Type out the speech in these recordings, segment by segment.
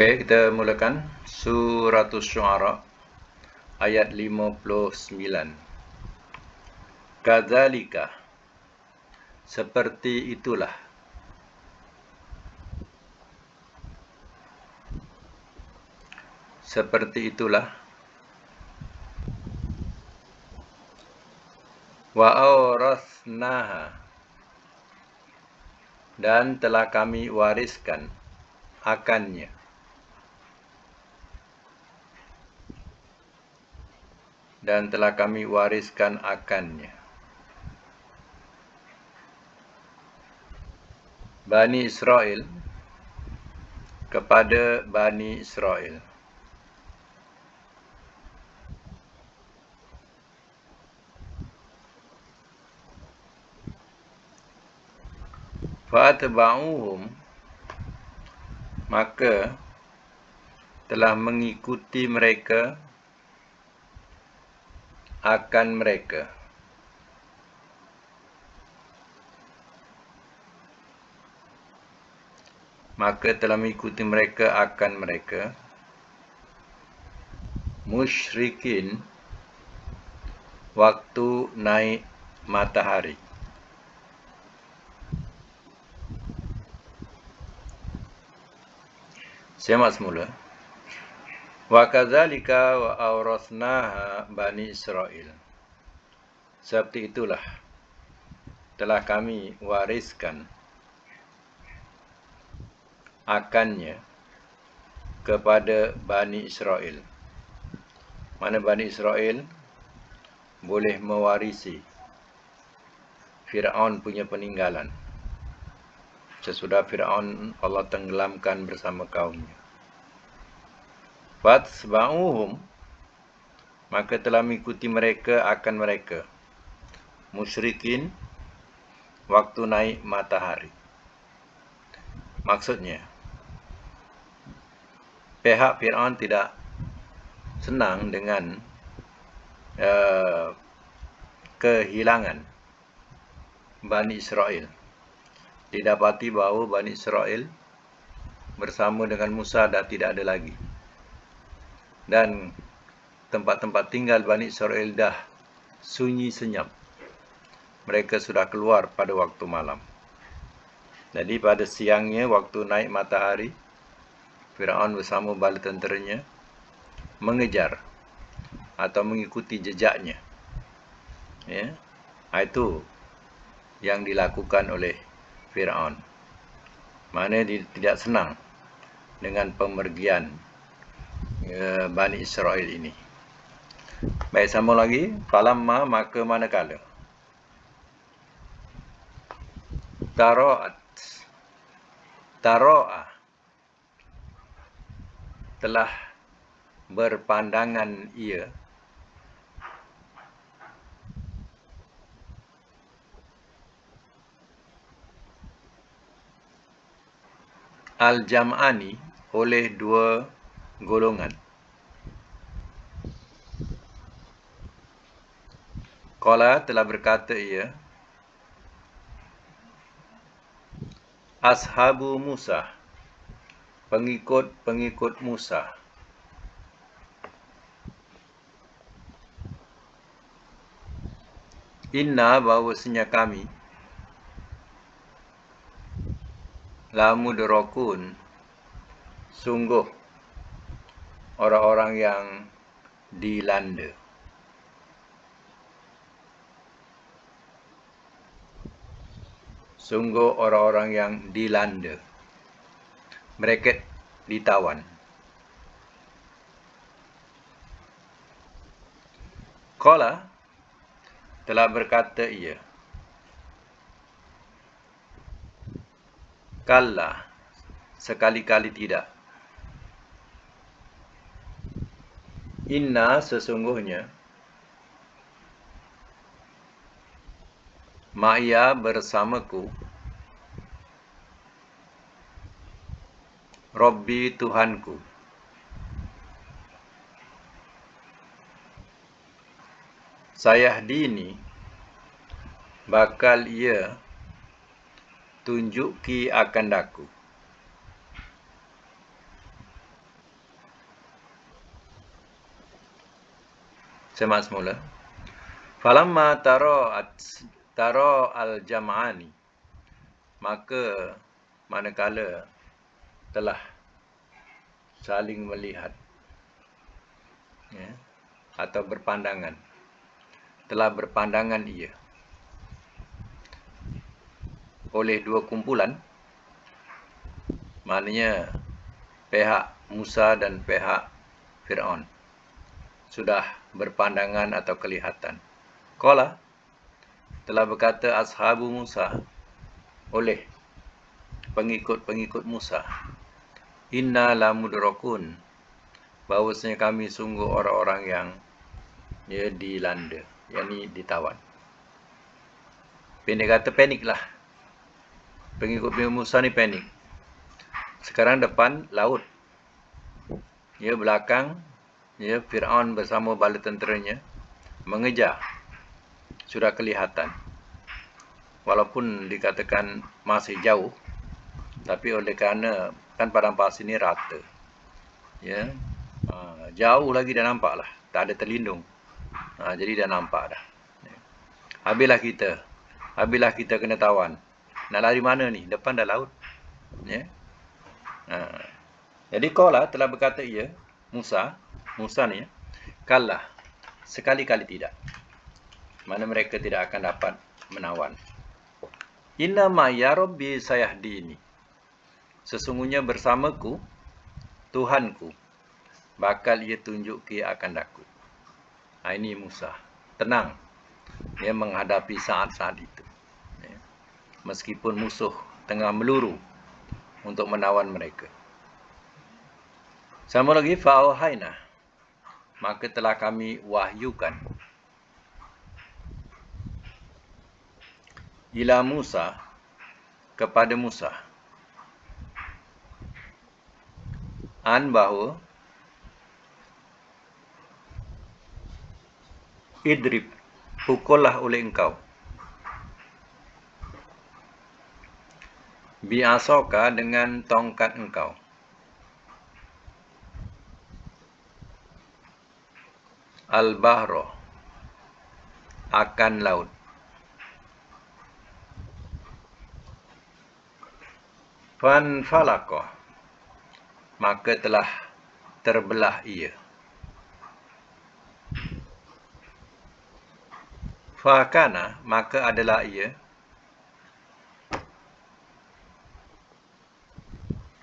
Okey, kita mulakan Suratul Syu'ara ayat 59. Kadzalika, seperti itulah. Seperti itulah. Wa awrathnaha, dan telah kami wariskan akannya. Dan telah kami wariskan akannya. Bani Israel, kepada Bani Israel. Fa'atba'uhum, maka telah mengikuti mereka akan mereka. Maka telah mengikuti mereka akan mereka. Musyrikin, waktu naik matahari. Semak semula. Wa kadzalika wa awrathnaha Bani Israel. Seperti itulah telah kami wariskan akannya kepada Bani Israel. Mana Bani Israel boleh mewarisi Fir'aun punya peninggalan. Sesudah Fir'aun, Allah tenggelamkan bersama kaumnya. Fatsba'uhum, maka telah mengikuti mereka akan mereka. Musyrikin, waktu naik matahari. Maksudnya, pihak Fir'aun tidak senang dengan kehilangan Bani Israel. Didapati bahawa Bani Israel bersama dengan Musa dah tidak ada lagi. Dan tempat-tempat tinggal Bani Israel dah sunyi senyap. Mereka sudah keluar pada waktu malam. Jadi pada siangnya, waktu naik matahari, Fir'aun bersama bala tenteranya mengejar atau mengikuti jejaknya. Ya, itu yang dilakukan oleh Fir'aun. Mana dia tidak senang dengan pemergian Bani Israel ini. Baik, sambung lagi. Falamma, maka manakala. Taro'a, telah berpandangan ia. Al-Jam'ani, oleh dua golongan. Qala, telah berkata ia, Ashabu Musa, pengikut Musa. Inna, bahawasanya kami, lamudrakun, sungguh orang-orang yang dilanda. Sungguh orang-orang yang dilanda. Bracket, ditawan. Qala, telah berkata ia, kalla, sekali-kali tidak. Inna, sesungguhnya, ma'ya, bersamaku, Rabbi, Tuhanku. Sayahdini, bakal ia tunjuki akan daku. Semak semula. Falamma taro al-jam'ani, maka manakala telah saling melihat, ya, atau berpandangan, telah berpandangan ia oleh dua kumpulan, maknanya pihak Musa dan pihak Fir'aun sudah berpandangan atau kelihatan. Qala, telah berkata ashabu Musa, oleh pengikut-pengikut Musa, inna lamudrakun, bahawasanya kami sungguh orang-orang yang dilanda, yakni ditawan. Pendek kata paniklah. Pengikut-pengikut Musa ni panik. Sekarang depan laut, belakang Fir'aun bersama bala tenteranya mengejar. Sudah kelihatan. Walaupun dikatakan masih jauh, tapi oleh kerana kan padang pasir ni rata, jauh lagi dah nampak lah, tak ada terlindung, jadi dah nampak dah. Habislah kita kena tawan. Nak lari mana ni? Depan dah laut. Jadi qala, telah berkata ia, Musa ni, kalla, sekali-kali tidak. Mana mereka tidak akan dapat menawan. Inna ma ya rabbi sayahdini, sesungguhnya bersamaku Tuhanku bakal ia tunjuki akan daku. Ini Musa tenang dia menghadapi saat-saat itu, meskipun musuh tengah meluru untuk menawan mereka. Sama lagi, fa'auhaina, maka telah kami wahyukan ila Musa, kepada Musa, bahawa idrib, pukullah oleh engkau, bi'asaka, dengan tongkat engkau, al-bahra, akan laut, fanfalaqa, maka telah terbelah ia, fakana, maka adalah ia,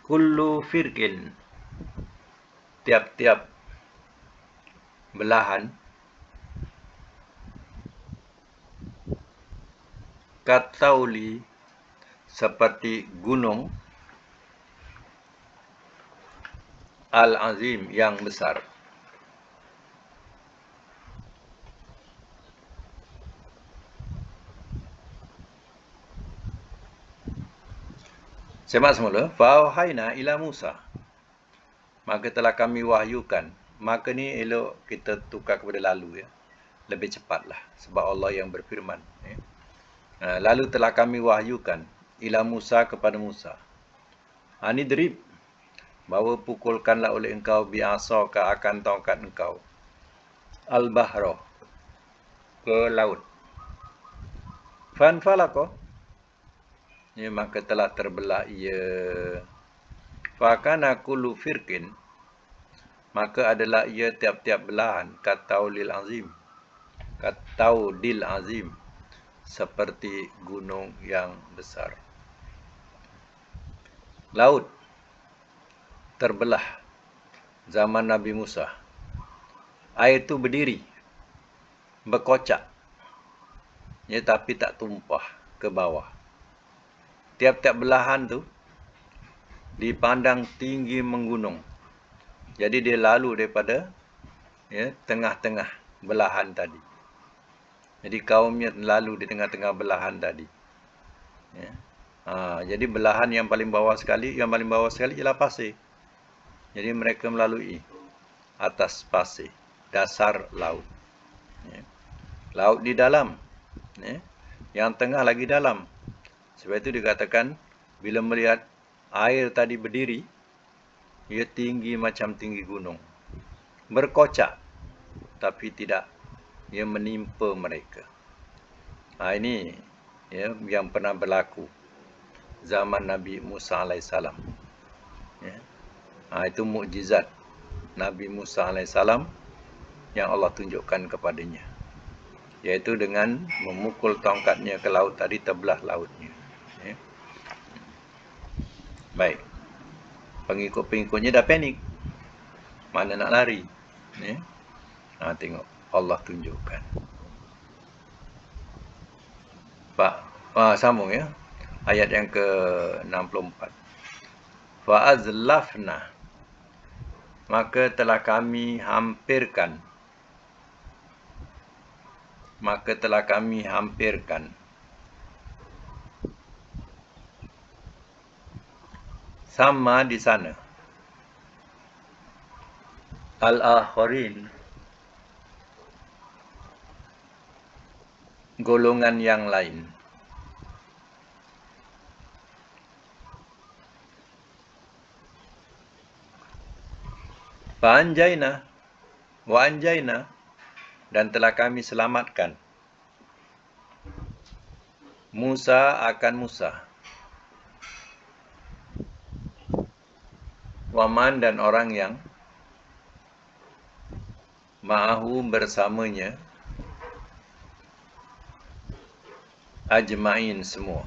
kullu firqin, tiap-tiap belahan, katauli, seperti gunung al-azim, yang besar. Semak semula. Fa'auhaina ila Musa, maka telah kami wahyukan. Maka ni elok kita tukar kepada lalu, lebih cepatlah, sebab Allah yang berfirman, lalu telah kami wahyukan ila Musa, kepada Musa, anidrib, bahawa pukulkanlah oleh engkau, bi'asaka, akan tongkat engkau, al-bahra, ke laut, fanfalaqa, maka telah terbelah ia, fakana kullu firqin, maka adalah ia tiap-tiap belahan, kataudil azim, seperti gunung yang besar. Laut terbelah zaman Nabi Musa. Air itu berdiri, berkocak, tapi tak tumpah ke bawah. Tiap-tiap belahan tu dipandang tinggi menggunung. Jadi dia lalu daripada tengah-tengah belahan tadi. Jadi kaumnya lalu di tengah-tengah belahan tadi. Jadi belahan yang paling bawah sekali ialah pasir. Jadi mereka melalui atas pasir, dasar laut. Laut di dalam, yang tengah lagi dalam. Sebab itu dikatakan bila melihat air tadi berdiri, ia tinggi macam tinggi gunung, berkocak tapi tidak yang menimpa mereka. Ini ya, yang pernah berlaku zaman Nabi Musa alaihissalam. Ya. Itu mukjizat Nabi Musa alaihissalam yang Allah tunjukkan kepadanya, yaitu dengan memukul tongkatnya ke laut tadi, terbelah lautnya. Ya. Baik, pengikut-pengikutnya dah panik, mana nak lari. Ya. Tengok Allah tunjukkan. Pak, sambung ya, ayat yang ke-64. Fa'azlafna, maka telah kami hampirkan. Sama di sana. Al-akharin, golongan yang lain. Fa'anjaina, wa'anjaina, dan telah kami selamatkan Musa akan Musa, waman dan orang yang ma'ahu bersamanya, ajma'in semua.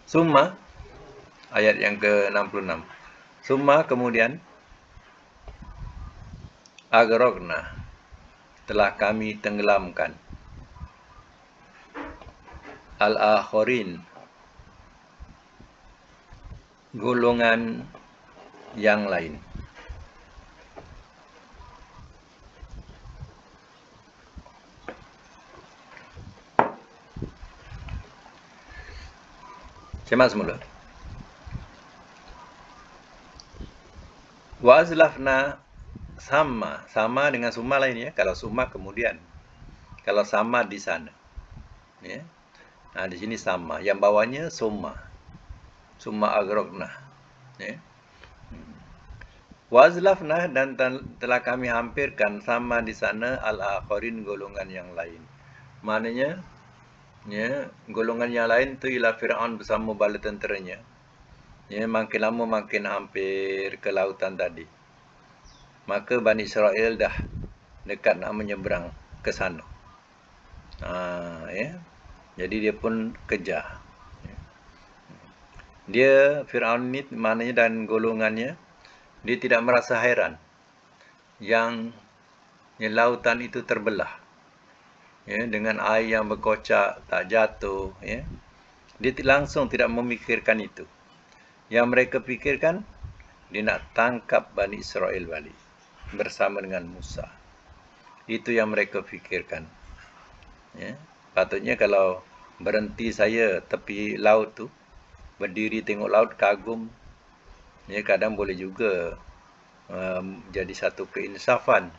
Summa, ayat yang ke-66. Summa, kemudian, agrogna, telah kami tenggelamkan al-akharin, golongan yang lain. Cemas semula. Wa azlafna, sama dengan summa lain ya. Kalau summa kemudian, kalau sama di sana. Ya. Di sini sama. Yang bawahnya summa agrogna. Ya. Wa azlafna, dan telah kami hampirkan sama di sana al-akharin, golongan yang lain. Maknanya, ya, golongan yang lain tu ialah Fir'aun bersama bala tenteranya. Ya, makin lama makin hampir ke lautan tadi. Maka Bani Israel dah dekat nak menyeberang ke sana. Ya. Jadi dia pun kejar. Dia, Fir'aun ni maknanya dan golongannya, dia tidak merasa heran yang lautan itu terbelah. Ya, dengan air yang berkocak, tak jatuh. Ya. Dia langsung tidak memikirkan itu. Yang mereka pikirkan, dia nak tangkap Bani Israel balik bersama dengan Musa. Itu yang mereka fikirkan. Ya. Patutnya kalau berhenti saya tepi laut tu, berdiri tengok laut, kagum, ya, kadang boleh juga jadi satu keinsafan.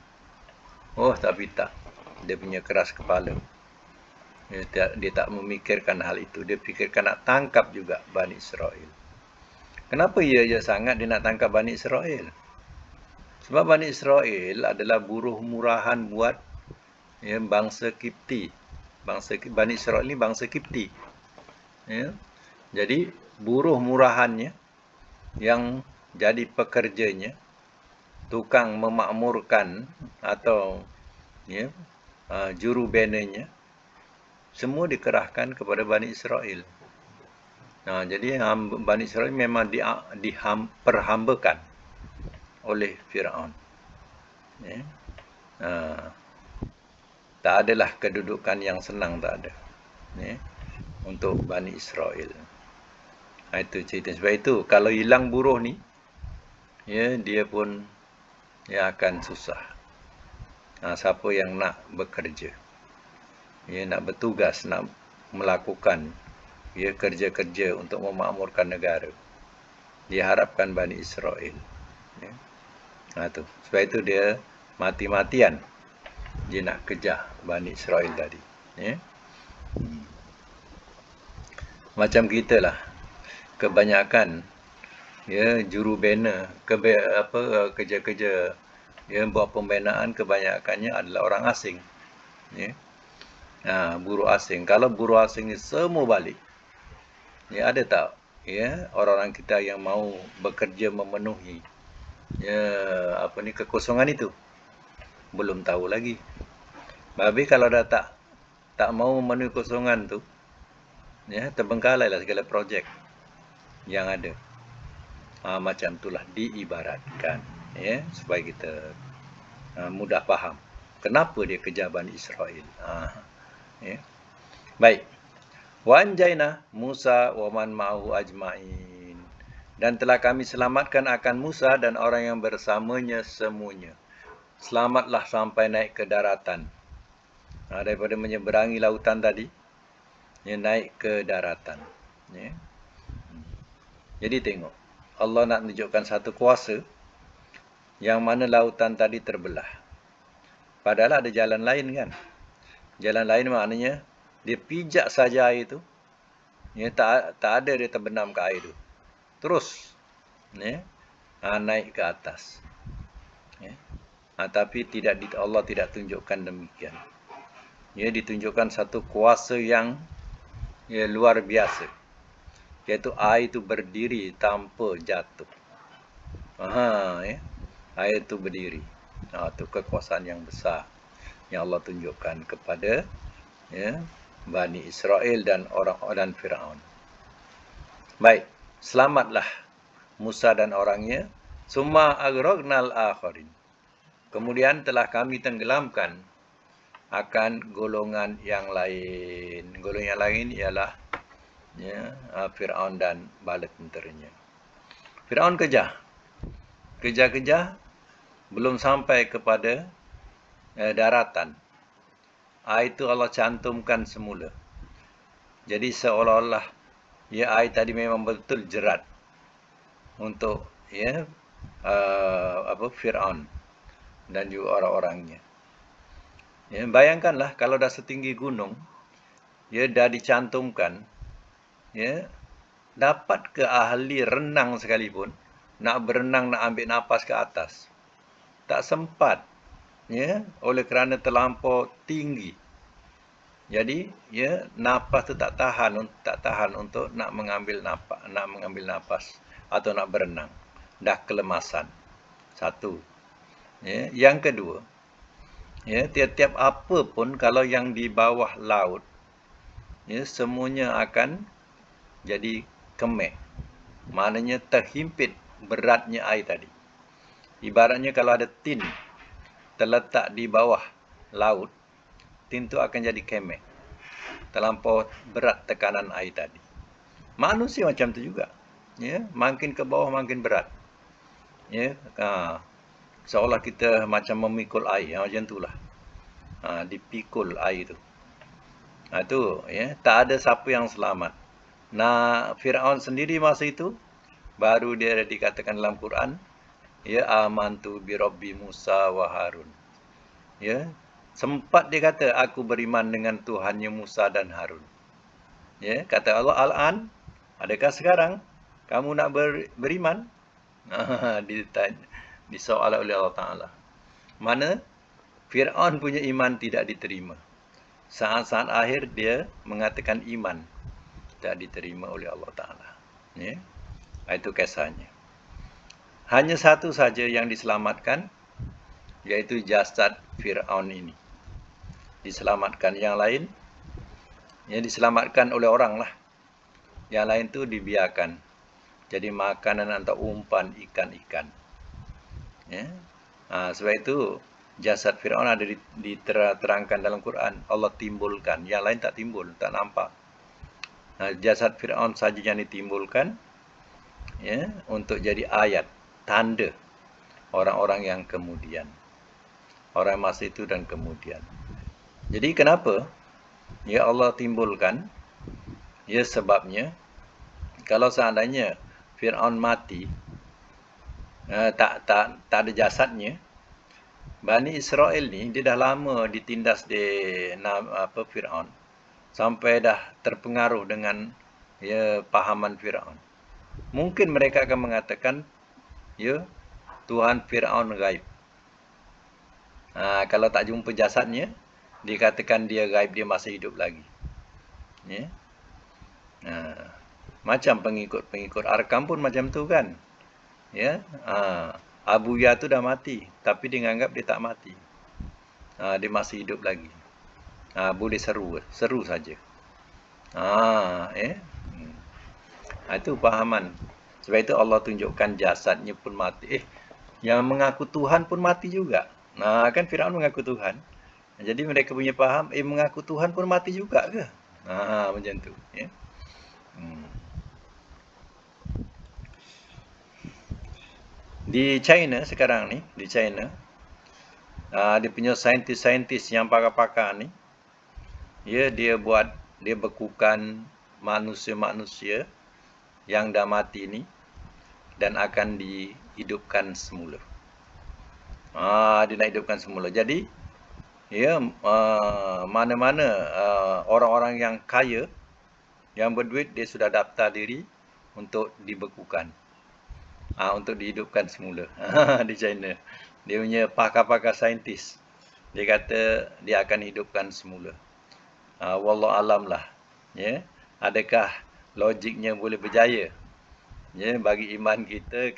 Tapi tak. Dia punya keras kepala. Dia tak memikirkan hal itu. Dia fikirkan nak tangkap juga Bani Israel. Kenapa ia sangat dia nak tangkap Bani Israel? Sebab Bani Israel adalah buruh murahan buat bangsa Kipti. Bani Israel ni bangsa Kipti. Ya. Jadi buruh murahannya yang jadi pekerjanya, tukang memakmurkan atau juru benanya, semua dikerahkan kepada Bani Israel. Jadi Bani Israel memang diperhambakan oleh Fir'aun. Ya. Tak adalah kedudukan yang senang, tak ada. Ya. Untuk Bani Israel. Itu cerita. Sebab itu kalau hilang buruh ni, ya, dia pun akan susah. Siapa yang nak bekerja, ya, nak bertugas, nak melakukan kerja-kerja untuk memakmurkan negara, diharapkan Bani Israel. Ya. Tu. Sebab itu dia mati-matian dia nak kejar Bani Israel tadi. Ya. Macam kita lah, kebanyakan Ya, juru bina kerja-kerja buat pembinaan kebanyakannya adalah orang asing. Ya. Buruh asing. Kalau buruh asing ni semua balik, ya ada tak orang-orang kita yang mau bekerja memenuhi kekosongan itu? Belum tahu lagi. Tapi kalau dah tak mau memenuhi kosongan tu, terbengkalailah segala projek yang ada. Macam itulah diibaratkan, supaya kita mudah faham kenapa dia kejar Bani Israel. Baik. Wa anjayna Musa wa man ma'ahu ajma'in. Dan telah kami selamatkan akan Musa dan orang yang bersamanya semuanya. Selamatlah sampai naik ke daratan. Daripada menyeberangi lautan tadi, naik ke daratan. Jadi tengok, Allah nak menunjukkan satu kuasa yang mana lautan tadi terbelah. Padahal ada jalan lain kan. Jalan lain maknanya dia pijak saja air itu, tak ada dia terbenam ke air itu. Terus naik ke atas. Tapi Allah tidak tunjukkan demikian. Ditunjukkan satu kuasa yang luar biasa, iaitu air itu berdiri tanpa jatuh. Air itu berdiri. Itu kekuasaan yang besar yang Allah tunjukkan kepada Bani Israel dan orang-orang Firaun. Baik, selamatlah Musa dan orangnya. Summa aghraqnal akharin. Kemudian telah kami tenggelamkan akan golongan yang lain. Golongan yang lain ialah Firaun dan bala tenteranya. Firaun kejar, belum sampai kepada daratan. Itu Allah cantumkan semula. Jadi seolah-olah air tadi memang betul jerat untuk Firaun dan juga orang-orangnya. Bayangkanlah kalau dah setinggi gunung, dah dicantumkan, dapat ke ahli renang sekalipun nak berenang, nak ambil nafas ke atas, tak sempat, oleh kerana terlampau tinggi. Jadi nafas tu tak tahan untuk nak mengambil nafas atau nak berenang, dah kelemasan. Satu. Yang kedua, tiap-tiap apa pun kalau yang di bawah laut, semuanya akan jadi kemek. Maknanya terhimpit beratnya air tadi. Ibaratnya kalau ada tin terletak di bawah laut, tin tu akan jadi kemek. Terlampau berat tekanan air tadi. Manusia macam tu juga. Makin ke bawah makin berat. Seolah kita macam memikul air, macam itulah. Dipikul air tu. Tak ada siapa yang selamat. Firaun sendiri masa itu baru dia dikatakan dalam Quran, amantu bi rabbi Musa wa Harun. Sempat dia kata, aku beriman dengan Tuhannya Musa dan Harun. Kata Allah, al-an, adakah sekarang kamu nak beriman? Disoal oleh Allah Ta'ala. Mana Fir'aun punya iman tidak diterima. Saat-saat akhir dia mengatakan iman tak diterima oleh Allah Ta'ala. Itu kisahnya. Hanya satu saja yang diselamatkan, iaitu jasad Fir'aun ini. Diselamatkan. Yang lain, diselamatkan oleh orang lah. Yang lain tu dibiarkan jadi makanan atau umpan ikan-ikan. Sebab itu jasad Fir'aun ada diterangkan dalam Quran. Allah timbulkan. Yang lain tak timbul, tak nampak. Jasad Fir'aun saja yang ditimbulkan, untuk jadi ayat, tanda orang-orang yang kemudian. Orang masa itu dan kemudian. Jadi kenapa Allah timbulkan? Sebabnya kalau seandainya Fir'aun mati, tak ada jasadnya, Bani Israel ni dia dah lama ditindas di Fir'aun, sampai dah terpengaruh dengan pahaman Fir'aun. mungkin mereka akan mengatakan, ya, Tuhan Fir'aun gaib. Kalau tak jumpa jasadnya, dikatakan dia gaib, dia masih hidup lagi. Ya. Macam pengikut-pengikut Arkam pun macam tu kan. Ya. Abu Ya tu dah mati, tapi dia menganggap dia tak mati. Dia masih hidup lagi. Boleh seru saja. Itu pahaman. Sebab itu Allah tunjukkan jasadnya pun mati. Yang mengaku Tuhan pun mati juga. Kan Firaun mengaku Tuhan. Jadi mereka punya faham, mengaku Tuhan pun mati juga ke? Macam tu. Ya. Di China sekarang ni, dia punya saintis-saintis yang pakar-pakar ni, dia bekukan manusia-manusia yang dah mati ni dan akan dihidupkan semula. Dia nak hidupkan semula. Jadi, mana-mana orang-orang yang kaya, yang berduit, dia sudah daftar diri untuk dibekukan. Untuk dihidupkan semula. Di China. Dia punya pakar-pakar saintis. Dia kata dia akan hidupkan semula. Wallahu alam lah. Ya. Adakah logiknya boleh berjaya? Ya, bagi iman kita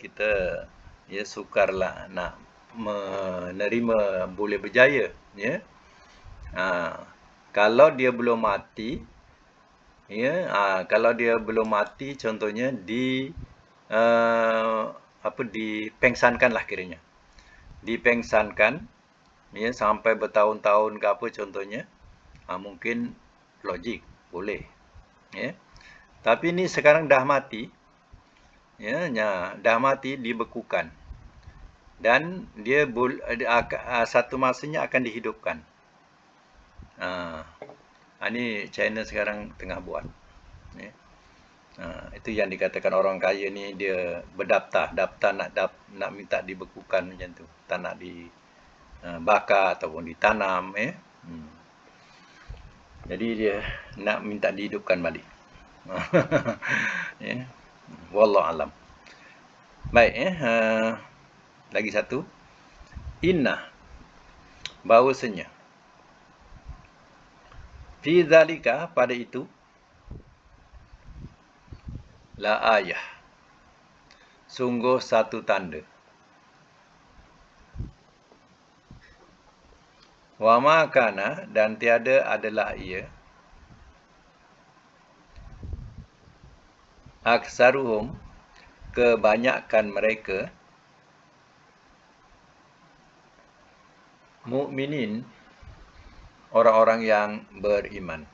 sukarlah nak menerima boleh berjaya. Ya. Kalau dia belum mati, contohnya dipengsankan lah kiranya. Dipengsankan, ya, sampai bertahun-tahun ke apa contohnya, mungkin logik, boleh. Ya. Tapi ni sekarang dah mati, dah mati, dibekukan. Dan dia satu masanya akan dihidupkan. Ini China sekarang tengah buat. Ya. Itu yang dikatakan orang kaya ni, dia berdaftar nak minta dibekukan macam tu, tak nak dibakar ataupun ditanam. Jadi dia nak minta dihidupkan balik. Ya. Wallahu alam. Baik, lagi satu. Inna, bahawasanya, fi zalika, pada itu, la ayah, sungguh satu tanda. Wa ma kana, dan tiada adalah ia, aksaruhum, kebanyakan mereka, mukminin, orang-orang yang beriman.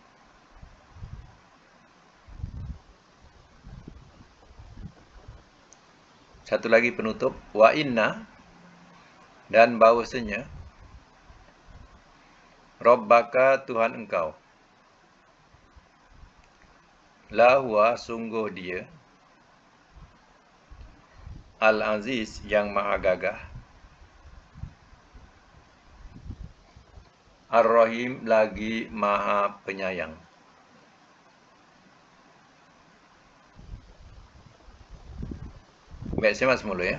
Satu lagi penutup, wa inna, dan bahawasanya, Rabbaka, Tuhan engkau, lahuwa, sungguh dia, Al-Aziz, yang maha gagah, Ar-Rahim, lagi maha penyayang. Baik, saya masuk mula ya.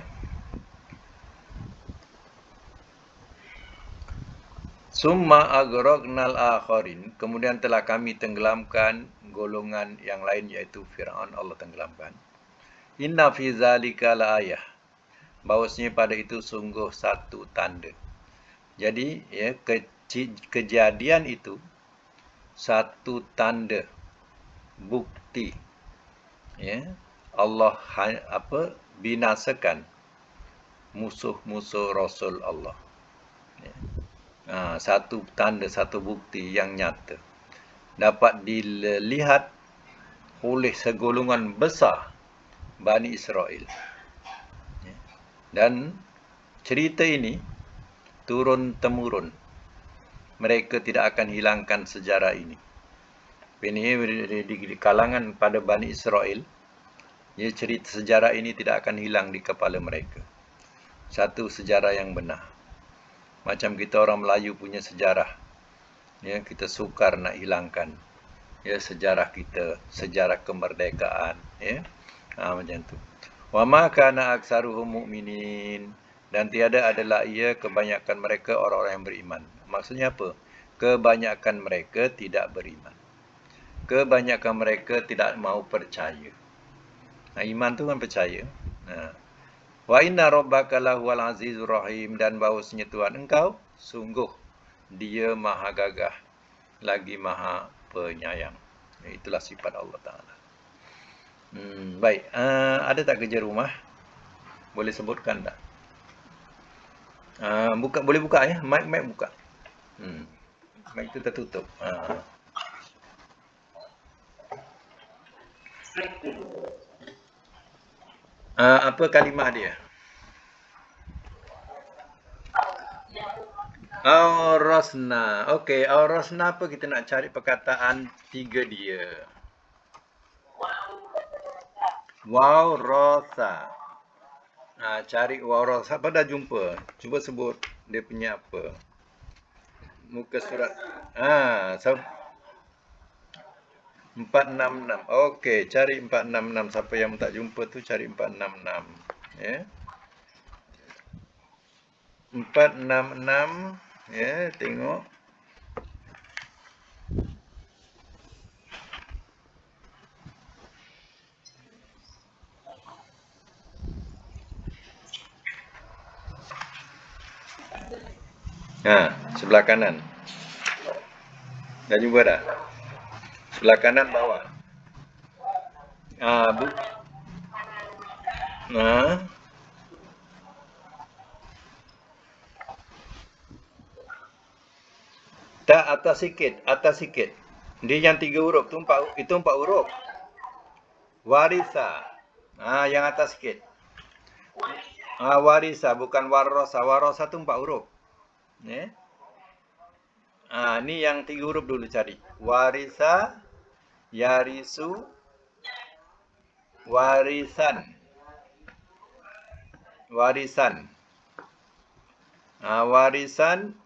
Summa agraqnal akharin, kemudian telah kami tenggelamkan golongan yang lain, iaitu Fir'aun, Allah tenggelamkan. Inna fi zalika la ayah, bahawasanya pada itu sungguh satu tanda. Jadi, ya, kejadian itu satu tanda, bukti, ya, Allah binasakan musuh-musuh Rasul Allah. Ya. Satu tanda, satu bukti yang nyata dapat dilihat oleh segolongan besar Bani Israel. Ya. Dan cerita ini turun-temurun. Mereka tidak akan hilangkan sejarah ini. Ini di kalangan pada Bani Israel, ya, cerita sejarah ini tidak akan hilang di kepala mereka. Satu sejarah yang benar. Macam kita orang Melayu punya sejarah, ya, kita sukar nak hilangkan, ya, sejarah kita, sejarah kemerdekaan, ya, macam tu. Wa ma kana aktsaruhum mu'minin. Dan tiada adalah ia kebanyakan mereka orang-orang yang beriman. Maksudnya apa? Kebanyakan mereka tidak beriman. Kebanyakan mereka tidak mau percaya. Nah, iman tu kan percaya. Nah. Wa inna rabbaka lahuwal azizur rahim, dan bahawasanya Tuhan engkau sungguh dia maha gagah lagi maha penyayang. Itulah sifat Allah Ta'ala. Baik, ada tak kerja rumah? Boleh sebutkan tak? Boleh buka ya, mic buka. Mic itu tertutup. Apa kalimah dia? Aurasna. Okey, aurasna apa kita nak cari perkataan tiga dia? Waurasa. Cari waurasa. Apa dah jumpa? Cuba sebut dia punya apa? Muka surat. 466. Okey, cari 466. Siapa yang tak jumpa tu cari 466. Ya. 466. Ya, tengok. Sebelah kanan. Dah jumpa dah? Sebelah kanan bawah. Tak, atas sikit. Dia yang 3 huruf tu itu 4 huruf. Warisa. Yang atas sikit. Warisa bukan warosa. Warosa tu 4 huruf. Ni yang 3 huruf dulu cari. Warisa, yarisu, warisan. Warisan,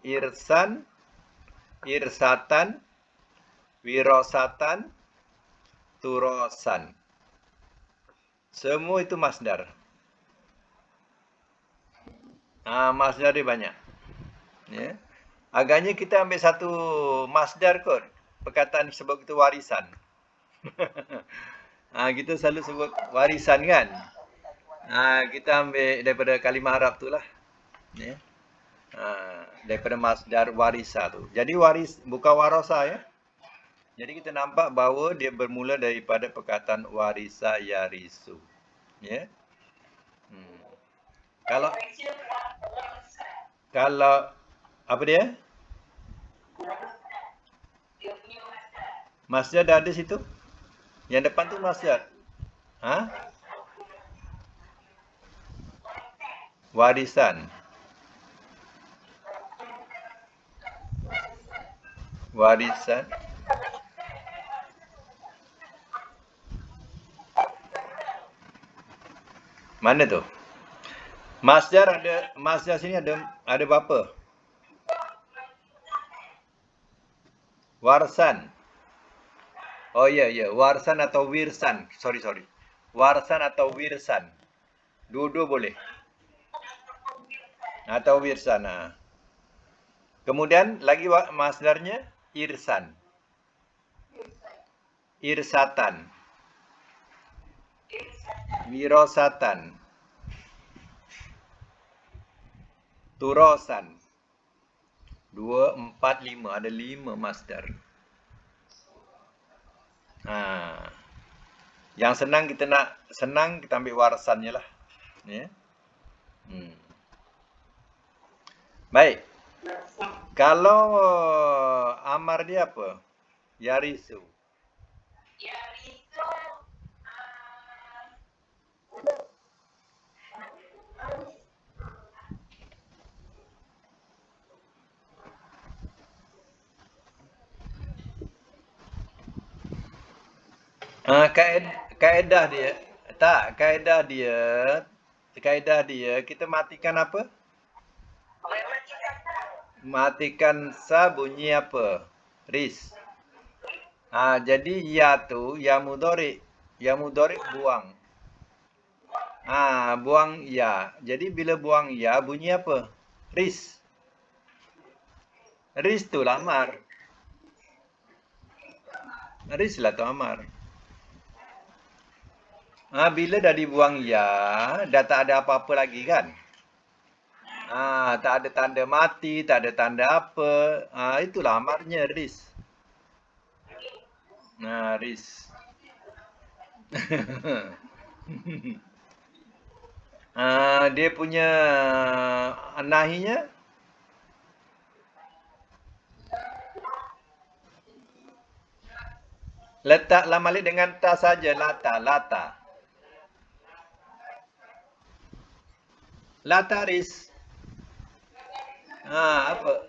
irsan, irsatan, wirosatan, turosan. Semua itu masdar. Masdar dia banyak. Ya. Agaknya kita ambil satu masdar kot. Perkataan sebut itu warisan. Kita selalu sebut warisan kan. Kita ambil daripada kalimah Arab tu lah. Ya. Daripada masdar warisa tu. Jadi waris bukan warasa ya. Jadi kita nampak bahawa dia bermula daripada perkataan warisa yarisu. Ya. Kalau apa dia? Masdar dah ada situ? Yang depan tu masdar. Warisan. Warisan. Mana tu? Masdar sini ada berapa? Warsan. Oh ya, warsan atau wirsan. Sorry. Warsan atau wirsan. Dua-dua boleh. Atau wirsan. Kemudian lagi masdarnya irsan. Irsatan. Wirosatan. Turosan. 2, 4, 5. Ada 5 masdar. Yang senang kita ambil warasannya lah. Ya. Baik. Kalau amar dia apa? Yarisu. Kaedah dia kita matikan apa? Matikan sa bunyi apa? Ris. Jadi ya tu ya mudhari buang. Buang ya. Jadi bila buang ya bunyi apa? Ris. Ris tu lamar. Ris lah tu amar. Bila dah dibuang ya, dah tak ada apa-apa lagi kan? Tak ada tanda mati, tak ada tanda apa. Itulah amarnya ris. Ris. Dia punya nahinya letak lam alif dengan ta saja, lata, lata. Lataris.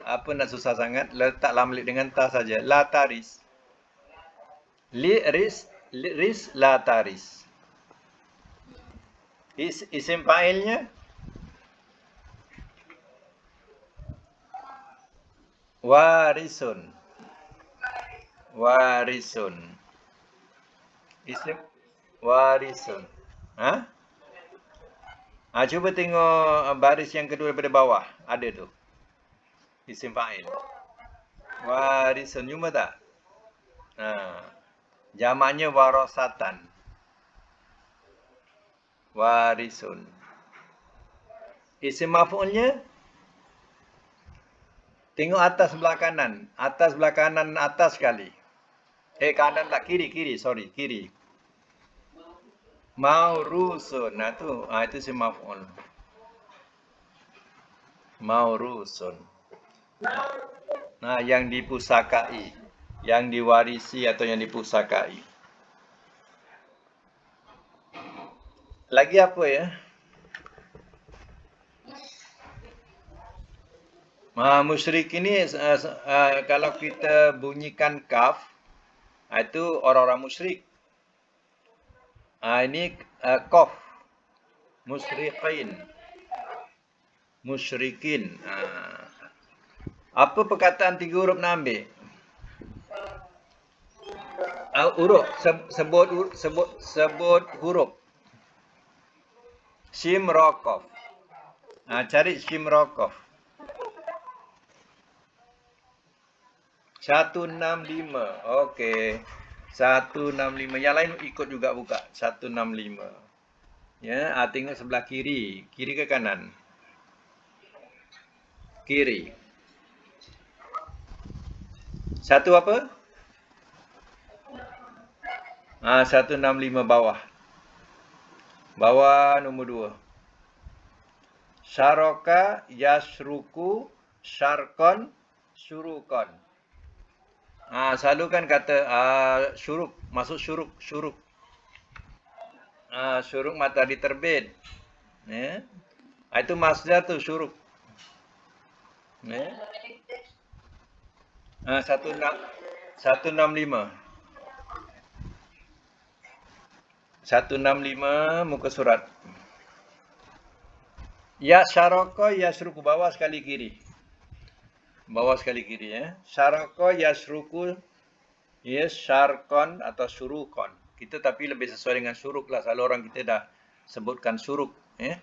Apa nak susah sangat? Letak lam alif dengan ta saja, lataris. Ris lataris. Isim fa'ilnya warisun. Warisun. Isim warisun. Cuba tengok baris yang kedua daripada bawah. Ada tu. Isim fa'il. Warisun. Jumpa tak? Jamaknya warasatan. Warisun. Isim maf'ulnya tengok atas sebelah kanan. Atas sebelah kanan atas sekali. Kanan lah. Kiri. Sorry. Kiri. Maurusun. Itu isim maf'ul. Maurusun. Yang dipusakai. Yang diwarisi atau yang dipusakai. Lagi apa ya? Musyrik ini kalau kita bunyikan kaf, itu orang-orang musyrik. Ini qaf. Musyrikin. Musyrikin. Apa perkataan 3 huruf nak ambil? Huruf. Sebut huruf. Shim Raqaf. Cari Shim Raqaf. 165. Okey. 165. Yang lain ikut juga buka. 165. Ya, tengok sebelah kiri. Kiri ke kanan? Kiri. Satu apa? 165 bawah. Bawah nombor 2. Syaraka yasruku syarkon syurukon. Selalu kan kata syuruk, masuk syuruk. Syuruk matahari terbit. Itu masdar tu syuruk. 165. 165 muka surat. Ya syaraka yasruku bawah sekali kiri. Bawah sekali kiri ya. Syaraka yasruku syarkon atau syurukon. Kita tapi lebih sesuai dengan syuruk lah. Selalu orang kita dah sebutkan syuruk ya.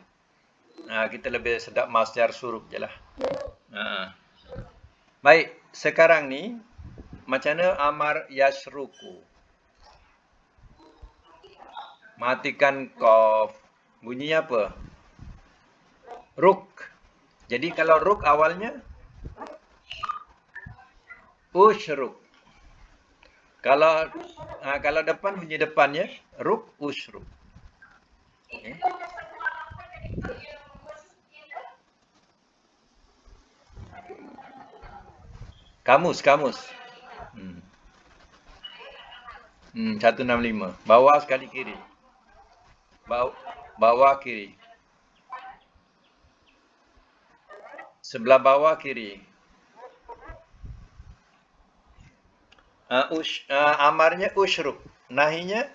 Kita lebih sedap masdar syuruk je lah. Baik, sekarang ni macam mana amar yasruku? Matikan qaf. Bunyinya apa? Ruk. Jadi kalau ruk awalnya ushruk. Kalau depan bunyi depannya ruk ushruk. Kamus. 165. Bawah sekali kiri. Bawah kiri. Sebelah bawah kiri. Amarnya ushruk. Nahinya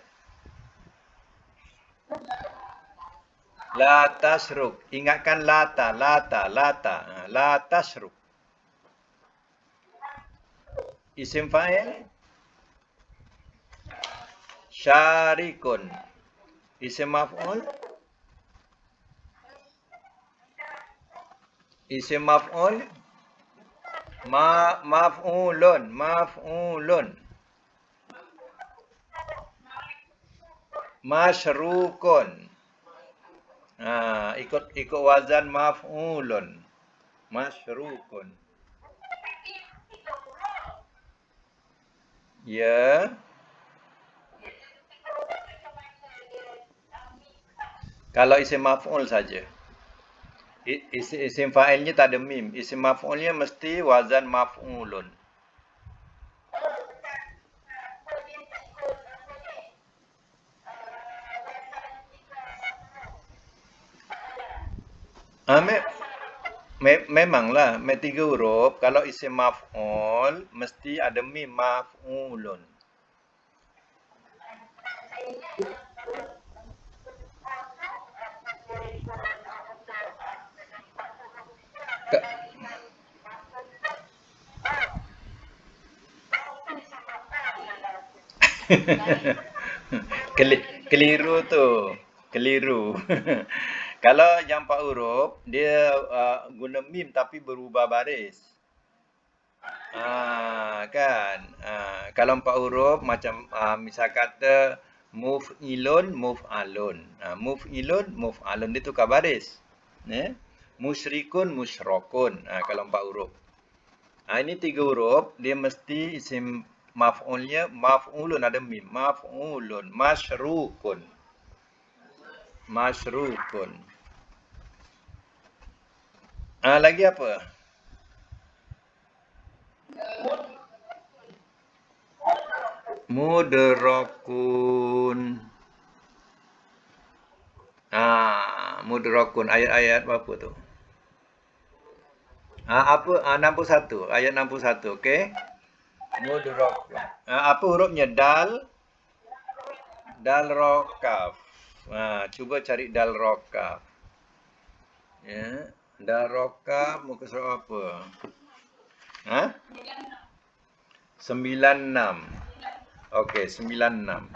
la tasruk. Ingatkan lata. La tasruk. Isim fa'il syarikun. Isim maf'ul Isim maf'ul. Maf'ulun. Masyrukun. Ikut wazan maf'ulun. Masyrukun. Ya. Kalau isim maf'ul saja. Isim fa'ilnya tak ada mim. Isim maf'ulnya mesti wazan maf'ulun. Memanglah, tiga huruf. Kalau isim maf'ul, mesti ada mim maf'ulun. Keliru tu. Keliru. Kalau yang 4 huruf, dia guna mim tapi berubah baris. Kan. Kalau 4 huruf macam misal kata muf'ilun, muf'alun. Muf'ilun, muf'alun dia tukar baris. Ya. Musyrikun, musyrokun. Kalau 4 huruf. Ini 3 huruf, dia mesti isim maf'ulnya maf'ulun ada mim. Maf'ulun, masyrukun. Masyrukun. Lagi apa? Mudrakun. Mudrakun. Ayat-ayat berapa tu? Apa? 61. Ayat 61. Okey. Mudrakun. Apa hurufnya? Dal. Dal ra kaf. Cuba cari dal ra kaf. Ya. Dal ra kaf muka surat apa? 96. Okey, 96.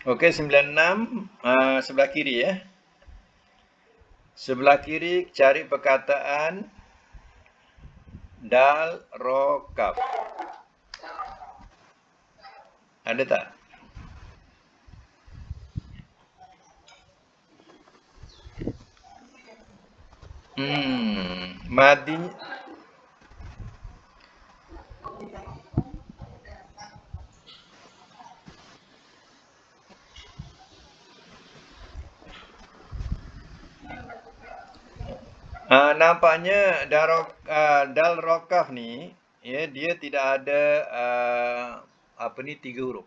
Okey, 96 sebelah kiri ya. Sebelah kiri cari perkataan dal ra kaf. Ada tak? Madi. Nampaknya dal rokaf ni, ya, dia tidak ada tiga huruf.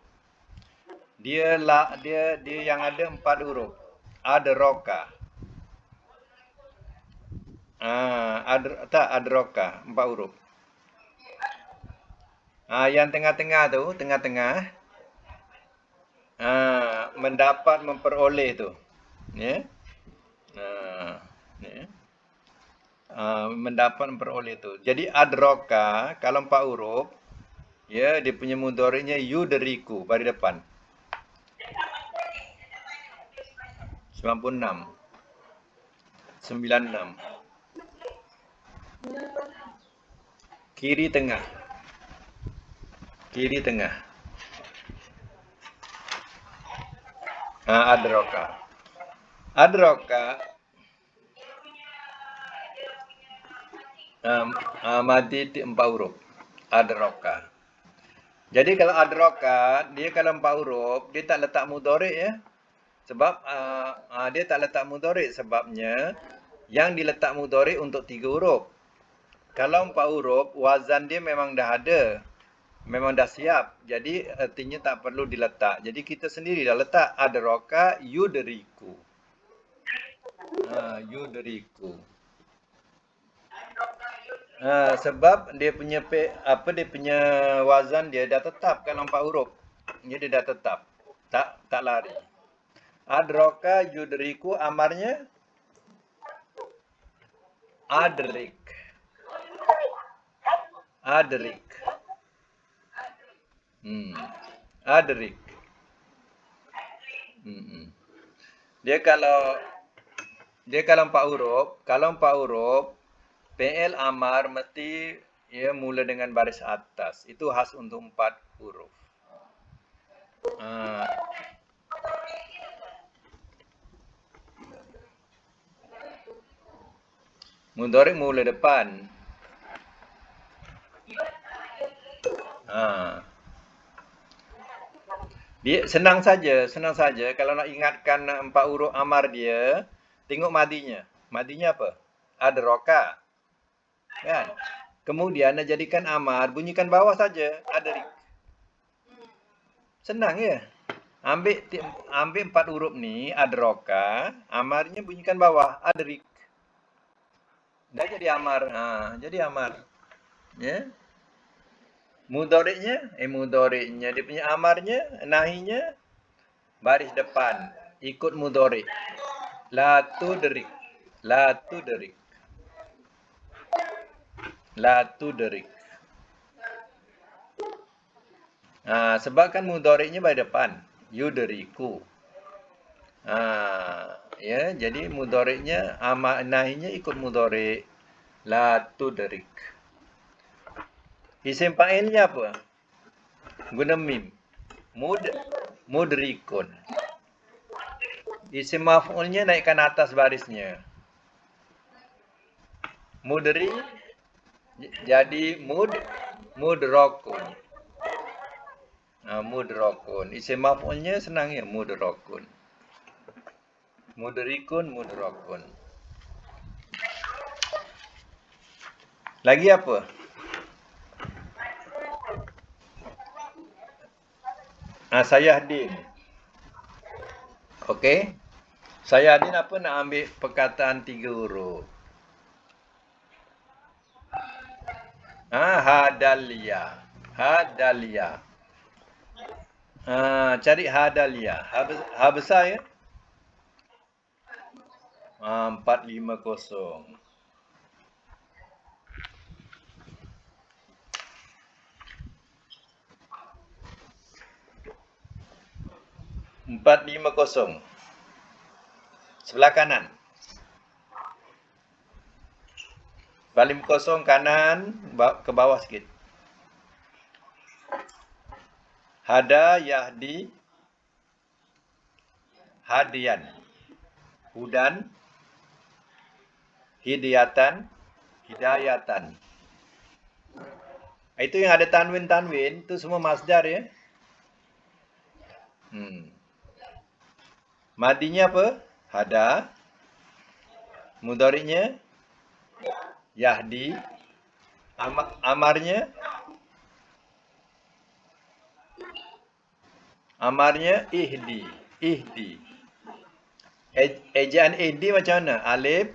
Dia yang ada 4 huruf. Ada roka. Ada roka, 4 huruf. Yang tengah-tengah tu, mendapat, memperoleh tu. Ya. Ya. Mendapat, memperoleh tu. Jadi adroka kalau 4 huruf, ya, dia punya mudhari'nya yudriku pada depan. 96. 96. Kiri tengah. Kiri tengah. Adroka. Adroka. Mati 4 huruf. Adroka. Jadi kalau adroka, dia kalau 4 huruf, dia tak letak mudhari' ya. Sebab dia tak letak mudhari', sebabnya yang diletak mudhari' untuk 3 huruf. Kalau 4 huruf, wazan dia memang dah ada. Memang dah siap. Jadi artinya tak perlu diletak. Jadi kita sendiri dah letak adroka yudriku. Yudriku. Sebab dia punya wazan dia dah tetap kalau 4 huruf. Dia dah tetap. Tak lari. Adroka yudriku amarnya adrik. Adrik. Adrik. Mm-mm. Dia kalau empat huruf, PL amar mesti ia mula dengan baris atas. Itu khas untuk empat huruf. Ah, mudhari mula depan. Ah. Dia senang saja. Kalau nak ingatkan empat huruf amar dia, tengok madinya. Madinya apa? Adraka, kan? Kemudian nak jadikan amar, bunyikan bawah saja. Adrik. Senang ya. Ambil empat huruf ni, adraka, amarnya bunyikan bawah, adrik. Dah jadi amar. Ha, jadi amar. Ya. Mudhari'nya, dia punya amarnya, nahinya baris depan, ikut mudhari'. La tudrik. La tudrik. La tudrik. Sebab kan mudhari'nya baris depan, yudriku. Ya, jadi mudhari'nya nahinya ikut mudhari'. La tudrik. Isim fa'ilnya apa? Guna mim. Mudrikun. Isim maf'ulnya naikkan atas barisnya. Mudri jadi mudrokun. Mudrokun. Isim maf'ulnya senang ya, mudrokun. Mudrikun, mudrokun. Lagi apa? Sayahdin. Okey. Sayahdin apa nak ambil perkataan 3 huruf? Hadalia. Hadalia. Cari hadalia. Ha besar ya? 450. Empat lima kosong. Sebelah kanan. 450 kanan ke bawah sikit. Hada yahdi hadian. Hudan hidayatan hidayatan. Itu yang ada tanwin itu semua masdar ya. Madinya apa? Hada. Mudhari'nya yahdi. Amarnya ihdi. Ihdi. Ejaan ihdi macam mana? Alif.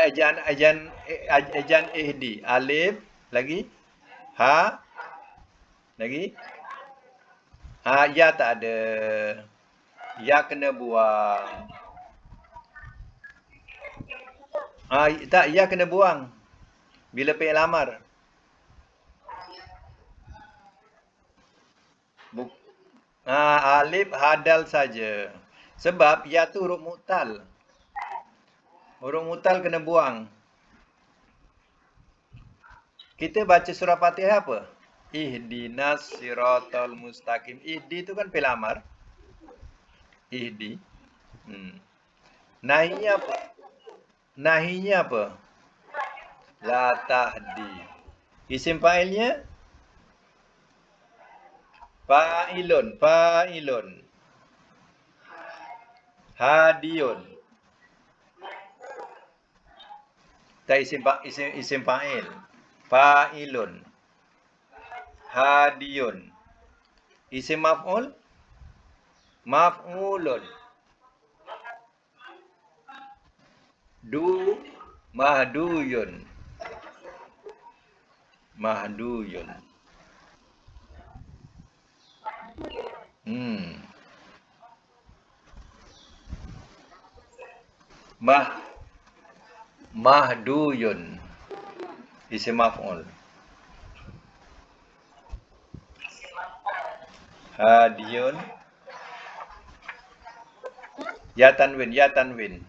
Ejaan ihdi. Alif. Lagi. Ha. Lagi. Ya tak ada. Ya kena buang. Tak, ya kena buang. Bila fi'il amar. Alif hadal saja. Sebab ya tu huruf mu'tal. Huruf mu'tal kena buang. Kita baca surah Fatihah apa? Ihdinas siratal mustaqim. Ihdi tu kan fi'il amar. Ihdi. Nahinya apa? Nahinya apa? La tahdi. Isim fa'ilnya? Fa'ilun. Fa'ilun. Hadiyun. Tak isim fa'il. Fa'ilun. Hadiyun. Isim maf'ul? Maf'ulun. Mahduyun. Mahduyun. Mahduyun. Isim maf'ul. Hadiyun. Ya tanwin, ya tanwin.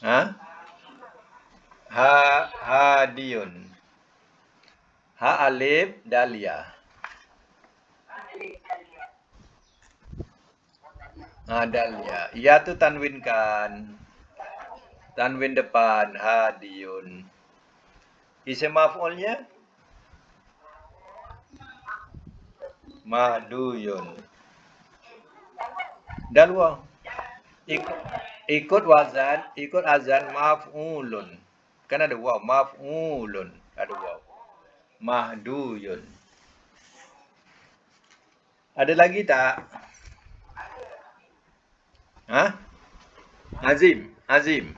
Ha? Hadiyun. Ha alif dalia. Dalia. Ya tu tanwin kan. Tanwin depan hadiyun. Isim maf'ulnya mahduyun. Dal waw. Ikut wazan, ikut azan maf'ulun. Kan ada waw, maf'ulun. Ada waw. Mahduyun. Ada lagi tak? Hah? Azim, Azim.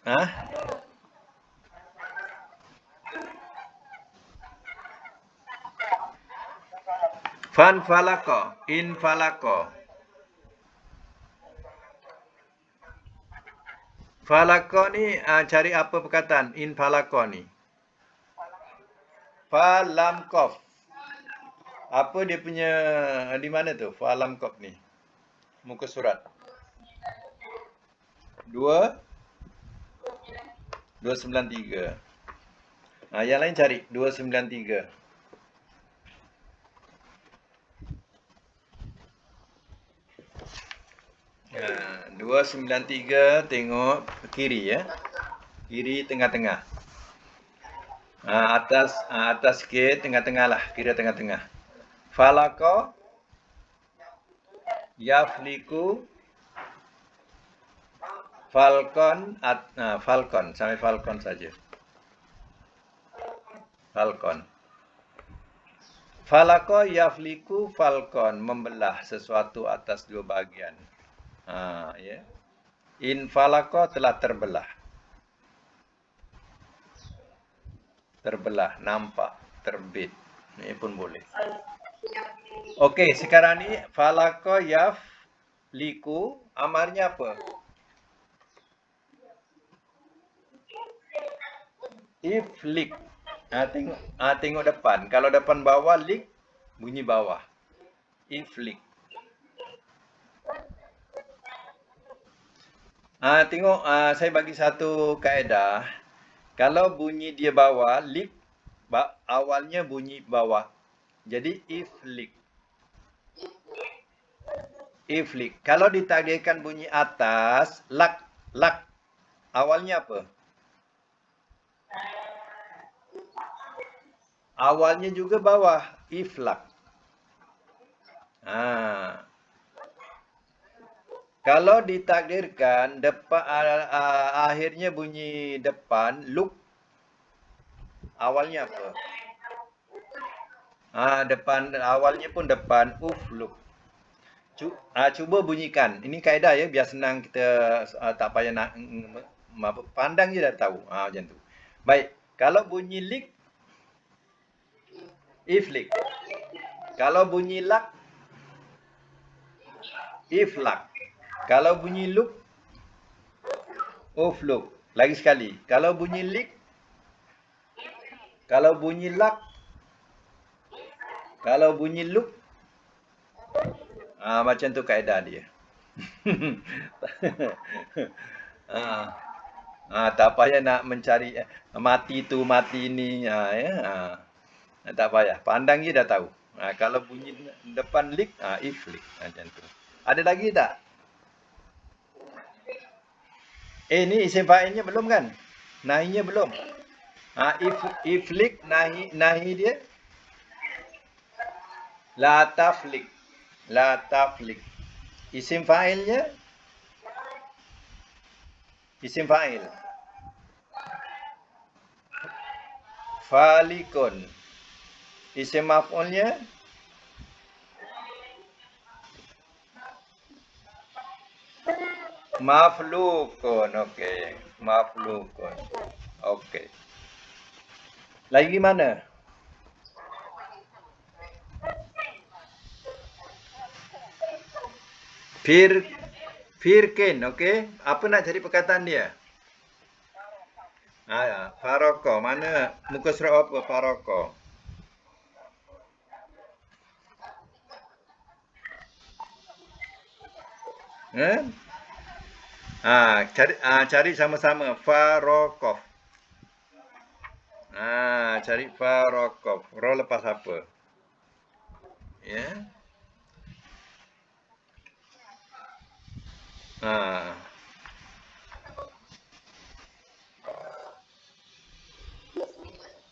Hah? Fan falako, in falako. Falako ni cari apa perkataan in falako ni? Falam kof. Apa dia punya di mana tu? Falam kof ni. Muka surat. 293. Yang lain cari 293. 293 tengok kiri ya. Kiri tengah-tengah. Atas sikit tengah-tengah lah, kira tengah-tengah. Falako yafliku falcon falcon sampai falcon saja. Falcon. Falako yafliku falcon, membelah sesuatu atas dua bahagian. Ya. In falako telah terbelah. Terbelah, nampak, terbit. Ini pun boleh. Okey, sekarang ni falako yafliku amarnya apa? Iflik. Tengok depan. Kalau depan bawah lik, bunyi bawah. Iflik. Tengok, saya bagi satu kaedah. Kalau bunyi dia bawah, lik, awalnya bunyi bawah. Jadi iflik. Iflik. Kalau ditakdirkan bunyi atas, lak, lak. Awalnya apa? Awalnya juga bawah, iflak. Kalau ditakdirkan depan akhirnya bunyi depan luk, awalnya apa? Depan awalnya pun depan ufluk. Cuba bunyikan. Ini kaedah ya, biar senang kita tak payah nak pandang je dah tahu. Macam tu. Baik, kalau bunyi lik, iflik. Kalau bunyi lak, iflak. Kalau bunyi luk, ufluk. Lagi sekali. Kalau bunyi lik, kalau bunyi lak, kalau bunyi luk, macam tu kaedah dia. Tak payah nak mencari mati tu, mati ni. Tak payah. Pandang je dah tahu. Kalau bunyi depan lik, iflik. Macam tu. Ada lagi tak? Ni isim fa'ilnya belum kan? Nahinya belum. Iflik, nahi dia. La taflik. La taflik. Isim fa'ilnya. Isim fa'il. Falikun. Isim maf'ulnya. Maflukun. Okey. Maflukun. Okey. Lagi mana? Firkin, okey. Apa nak cari perkataan dia? Faroko. Mana muka surat apa Faroko? Eh? Cari sama-sama Farokov. Cari Farokov. Roh lepas apa? Ya. Ah.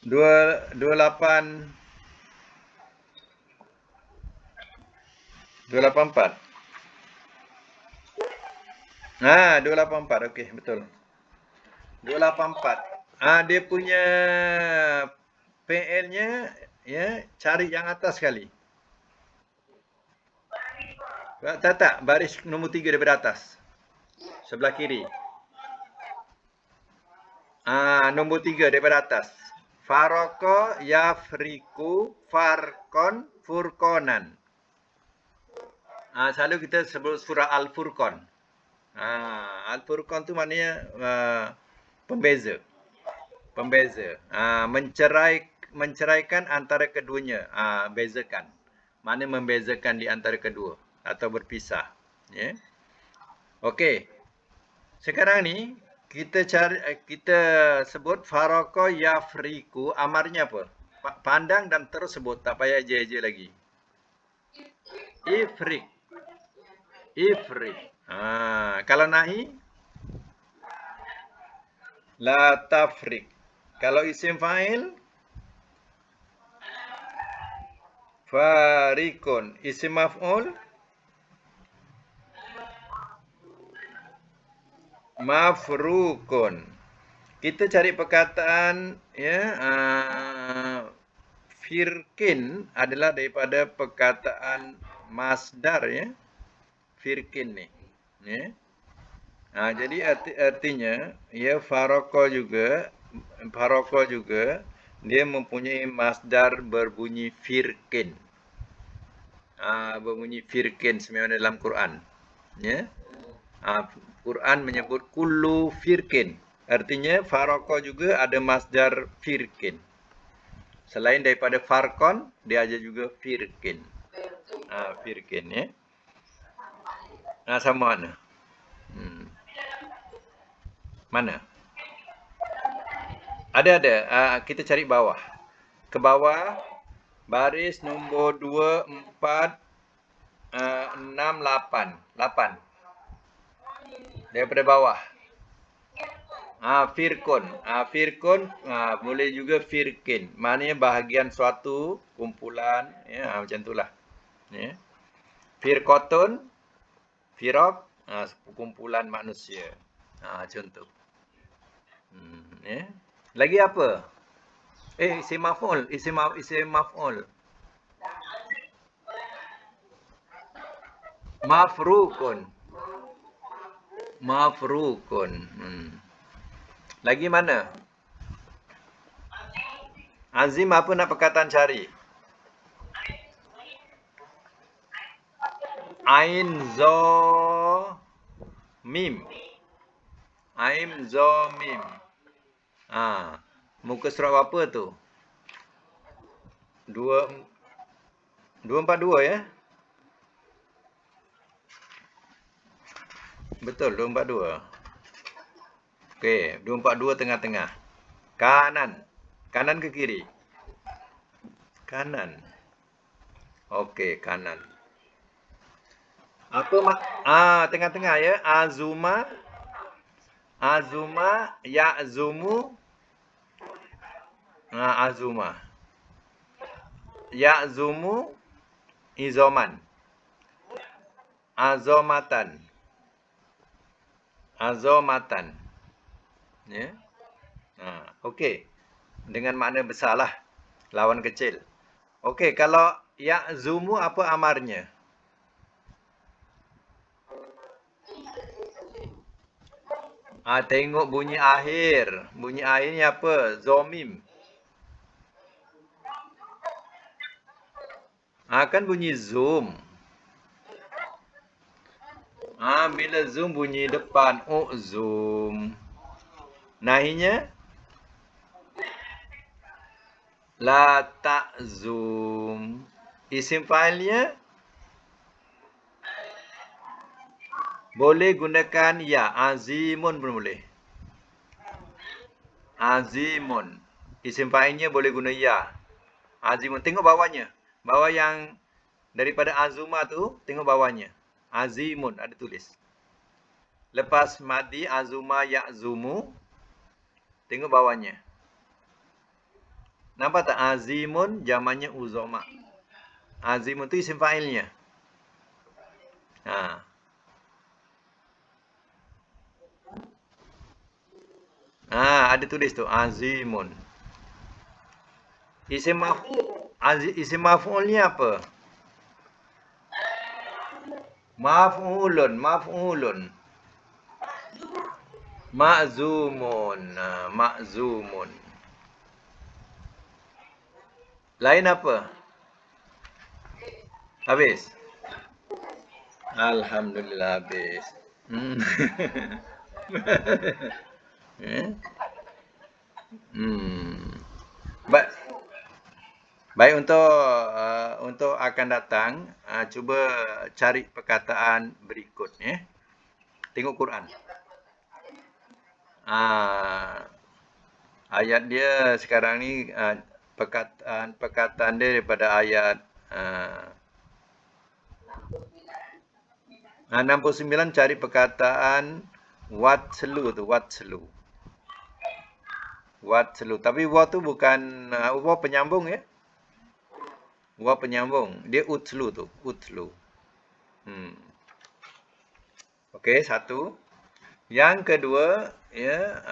Dua lapan empat. 284. Okey, betul. 284. Dia punya PL-nya ya, cari yang atas sekali. Tak, baris nombor 3 daripada atas. Sebelah kiri. Nombor 3 daripada atas. Faroko, Yafriku, Farkon, Furkonan. Selalu kita sebut surah Al-Furqan. Al-Furqan tu maknanya pembeza. Menceraikan antara keduanya. Bezakan. Mana membezakan di antara kedua atau berpisah. Ya. Okey. Sekarang ni kita sebut faraqo yafriku, amarnya apa? Pandang dan terus sebut, tak payah je lagi. Ifrik. Kalau nahi la tafrik. Kalau isim fa'il farikun. Isim maf'ul mafrukun. Kita cari perkataan ya, firkin adalah daripada perkataan masdar ya. Firkin ni. Ya. Jadi artinya ya faraqah juga dia mempunyai masdar berbunyi firkin. Berbunyi firkin sebagaimana dalam Quran. Ya. Quran menyebut kullu firkin. Artinya faraqah juga ada masdar firkin. Selain daripada farqon, dia ada juga firkin. Firkin ya. Sama mana? Mana? Ada. Kita cari bawah. Ke bawah, baris nombor 2, 4, 6, 8. 8. Daripada bawah. Firkun. Firkun boleh juga firkin. Maknanya bahagian suatu kumpulan. Ya, macam itulah. Ya. Firqatun, firaq, kumpulan manusia. Contoh. Ya. Lagi apa? Isim maf'ul. Isim maf'ul. Mafrukun. Lagi mana? Azim, apa nak perkataan cari? Ain zo mim. Ain zo mim. Muka surat apa tu? 242 ya? Betul, 242. Okey, 242 tengah-tengah. Kanan. Kanan ke kiri? Kanan. Okey, kanan. Apa tengah-tengah ya? Azuma, ya'zumu. Azuma. Ya'zumu izoman. Azomatan. Ya. Okey. Dengan makna besarlah. Lawan kecil. Okey, kalau ya'zumu apa amarnya? Tengok bunyi akhir. Bunyi akhirnya apa? Zomim. Kan bunyi zoom. Bila zoom bunyi depan. Zoom. Nahinya La ta'zum. Isim fa'ilnya boleh gunakan ya. Azimun pun boleh. Azimun. Isim fa'ilnya boleh guna ya. Azimun. Tengok bawahnya. Bawah yang daripada azuma tu, tengok bawahnya. Azimun ada tulis. Lepas madi azuma ya'zumu, tengok bawahnya. Nampak tak? Azimun jamannya uzama. Azimun tu isim fa'ilnya. Ha. Ada tulis tu azimun. Isim maf'ulnya apa? Maf'ulun. Ma'zumun. Ma'zumun. Lain apa? Habis. Alhamdulillah habis. Hmm. Eh? Baik. Baik untuk akan datang, cuba cari perkataan berikut ya. Tengok Quran. Ayat dia sekarang ni perkataan dia daripada ayat 69 cari perkataan watslu tu, watslu. Tapi wa tu bukan wa penyambung ya. Wa penyambung. Dia utlu tu, utlu. Okey, satu. Yang kedua ya,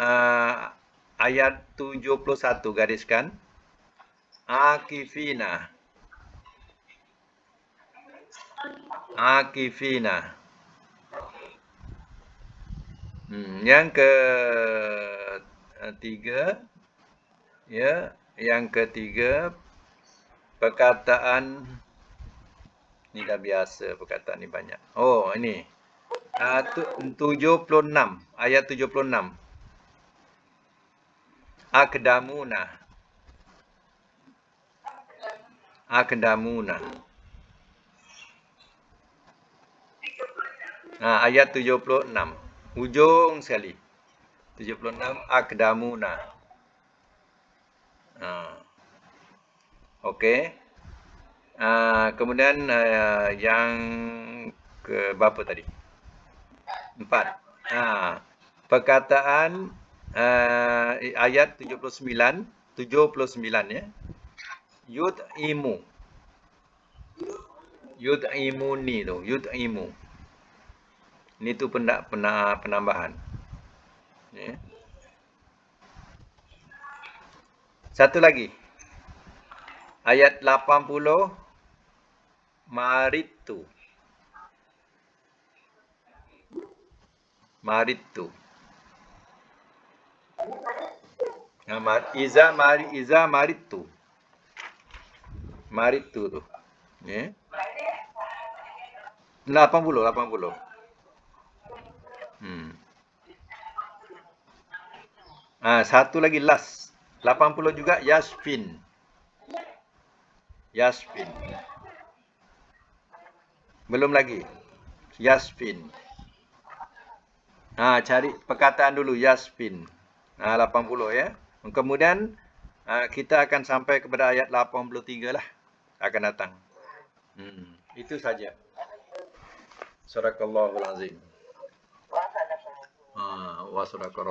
ayat 71 gariskan. Akifina. Yang ketiga ya, perkataan ni dah biasa, perkataan ni banyak. Oh, ini. 76, ayat 76. Akdamuna. Ayat 76. Hujung sekali. 76 akdamuna. Okey. Kemudian yang ke berapa tadi? 4. Perkataan ayat 79 ya. Yud'imu. Yud'imuni tu, yud'imu. Ini tu penambahan. Ya. Satu lagi. Ayat 80 maritu. Iza maritu. Maritu tu. Ya. 80. Satu lagi last. 80 juga Yasfin. Belum lagi. Yasfin. Cari perkataan dulu Yasfin. 80 ya. Kemudian kita akan sampai kepada ayat 83 lah akan datang. Itu saja. Sadaqallahul azim. Wa sadaqa